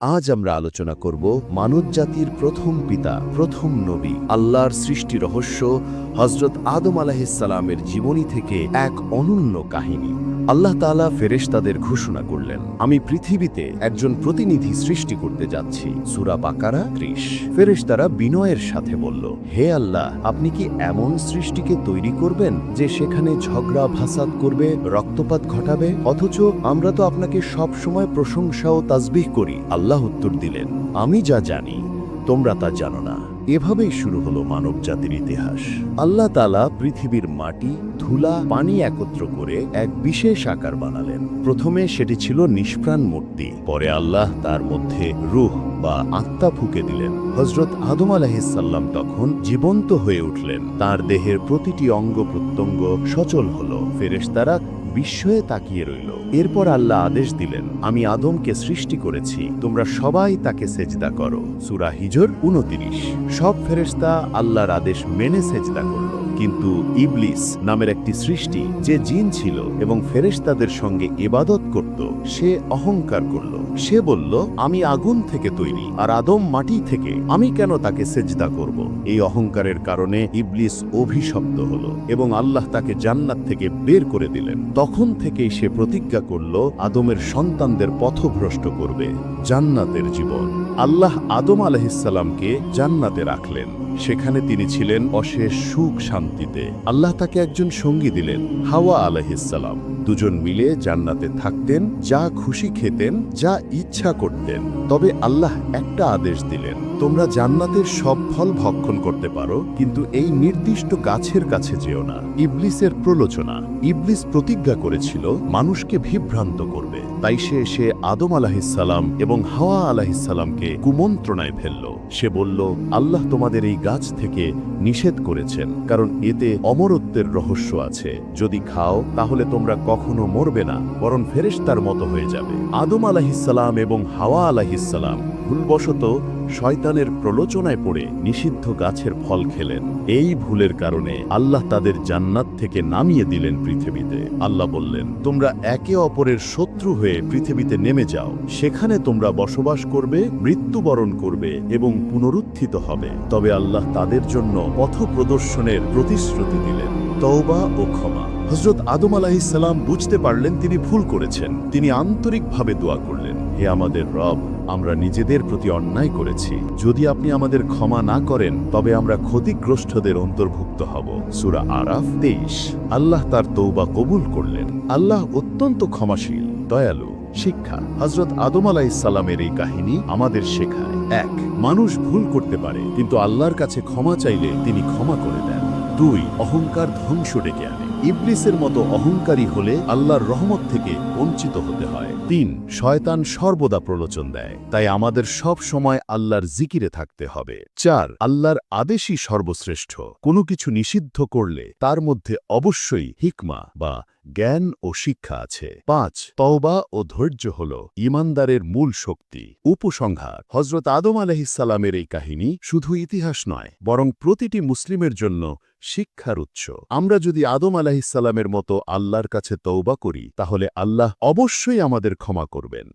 আজ আমরা আলোচনা করব মানবজাতির প্রথম পিতা, প্রথম নবী, আল্লাহর সৃষ্টি রহস্য হযরত আদম আলাইহিসসালামের জীবনী থেকে এক অনন্য কাহিনী। আল্লাহ তাআলা ফেরেশতাদের ঘোষণা করলেন, আমি পৃথিবীতে একজন প্রতিনিধি সৃষ্টি করতে যাচ্ছি। সূরা বাকারা ৩০। ফেরেশতারা বিনয়ের সাথে বলল, হে আল্লাহ, আপনি কি এমন সৃষ্টিকে তৈরি করবেন যে সেখানে ঝগড়া ফাসাদ করবে, রক্তপাত ঘটাবে? অথচ আমরা তো আপনাকে সব সময় প্রশংসা ও তাসবিহ করি। আল্লাহ উত্তর দিলেন, আমি যা জানি তোমরা তা জানো না। এভাবেই শুরু হলো মানব জাতির ইতিহাস। আল্লাহ তাআলা পৃথিবীর মাটি, ধুলা, পানি একত্র করে এক বিশেষ আকার বানালেন। প্রথমে সেটি ছিল নিষ্প্রাণ মূর্তি, পরে আল্লাহ তার মধ্যে রূহ বা আত্মা ফুঁকে দিলেন। হযরত আদম আলাইহিসসালাম তখন জীবন্ত হয়ে উঠলেন। তার দেহের প্রতিটি অঙ্গ প্রত্যঙ্গ সচল হলো। ফেরেশতারা বিস্ময়ে তাকিয়ে রইল। এরপর আল্লাহ আদেশ দিলেন, আমি আদমকে সৃষ্টি করেছি, তোমরা সবাই তাকে সেজদা করো। সূরা হিজর ২৯। সব ফেরেশতা আল্লাহর আদেশ মেনে সেজদা করল, কিন্তু ইবলিস নামের একটি সৃষ্টি, যে জিন ছিল এবং ফেরেশতাদের সঙ্গে ইবাদত করত, সে অহংকার করল। সে বলল, আমি আগুন থেকে তৈরি আর আদম মাটি থেকে, আমি কেন তাকে সেজদা করব? এই অহংকারের কারণে ইবলিস অভিশপ্ত হল এবং আল্লাহ তাকে জান্নাত থেকে বের করে দিলেন। তখন থেকেই সে প্রতিজ্ঞা করল আদমের সন্তানদের পথভ্রষ্ট করবে। জান্নাতের জীবন। আল্লাহ আদম আলাইহিসসালামকে জান্নাতে রাখলেন। সেখানে তিনি ছিলেন অশেষ সুখ শান্তিতে। আল্লাহ তাকে একজন সঙ্গী দিলেন, হাওয়া আলাইহিসসালাম। দুজন মিলে জান্নাতে থাকতেন, যা খুশি খেতেন, যা ইচ্ছা করতেন। তবে আল্লাহ একটা আদেশ দিলেন, তোমরা জান্নাতের সব ফল ভক্ষণ করতে পারো, কিন্তু এই নির্দিষ্ট গাছের কাছে যেও না। ইবলিসের প্রলোচনা। ইবলিস প্রতিজ্ঞা করেছিল মানুষকে বিভ্রান্ত করবে, তাই সে আদম আলাইহিসসালাম এবং হাওয়া আলাইহিসসালামকে কুমন্ত্রণায় ফেলল। সে বলল, আল্লাহ তোমাদের এই গাছ থেকে নিষেধ করেছেন, কারণ এতে অমরত্বের রহস্য আছে। যদি খাও তাহলে তোমরা কখনো মরবে না, বরং ফেরেশতার মতো হয়ে যাবে। আদম আলাইহিসসালাম এবং হাওয়া আলাইহিসসালাম ভুলবশত শয়তানের প্রলোচনায় পড়ে নিষিদ্ধ গাছের ফল খেলেন। এই ভুলের কারণে আল্লাহ তাদের জান্নাত থেকে নামিয়ে দিলেন পৃথিবীতে। আল্লাহ বললেন, তোমরা একে অপরের শত্রু হয়ে পৃথিবীতে নেমে যাও, সেখানে তোমরা বসবাস করবে, মৃত্যুবরণ করবে এবং পুনরুত্থিত হবে। তবে আল্লাহ তাদের জন্য পথ প্রদর্শনের প্রতিশ্রুতি দিলেন, তওবা ও ক্ষমা। হযরত আদম আলাইহিসসালাম বুঝতে পারলেন তিনি ভুল করেছেন। তিনি আন্তরিকভাবে দোয়া করলেন, হে আমাদের রব, আমরা নিজেদের প্রতি অন্যায় করেছি। যদি আপনি আমাদের ক্ষমা না করেন তবে আমরা ক্ষতিগ্রস্তদের অন্তর্ভুক্ত হব। সূরা আরাফ ২৩। আল্লাহ তার তওবা কবুল করলেন। আল্লাহ অত্যন্ত ক্ষমাশীল, দয়ালু। শিক্ষা। হযরত আদম আলাইহিসসালামের এই কাহিনী আমাদের শেখায়, ১. মানুষ ভুল করতে পারে, কিন্তু আল্লাহর কাছে ক্ষমা চাইলে তিনি ক্ষমা করে দেন। ২. অহংকার ধ্বংস ডেকে আনে। ইবলিসের মতো অহংকারী হলে আল্লাহর রহমত থেকে বঞ্চিত হতে হয়। ৩. শয়তান সর্বদা প্রলোচন দেয়, তাই আমাদের সব সময় আল্লাহর জিকিরে থাকতে হবে। ৪. আল্লাহর আদেশই সর্বশ্রেষ্ঠ। কোনো কিছু নিষিদ্ধ করলে তার মধ্যে অবশ্যই হিকমা বা জ্ঞান ও শিক্ষা আছে। ৫. তওবা ও ধৈর্য হল ঈমানদারের মূল শক্তি। উপসংহার। হযরত আদম আলাইহিসসালামের এই কাহিনী শুধু ইতিহাস নয়, বরং প্রতিটি মুসলিমের জন্য শিক্ষার উৎস। আমরা যদি আদম আলাইহিসসালামের মতো আল্লাহর কাছে তওবা করি, তাহলে আল্লাহ অবশ্যই আমাদের ক্ষমা করবেন।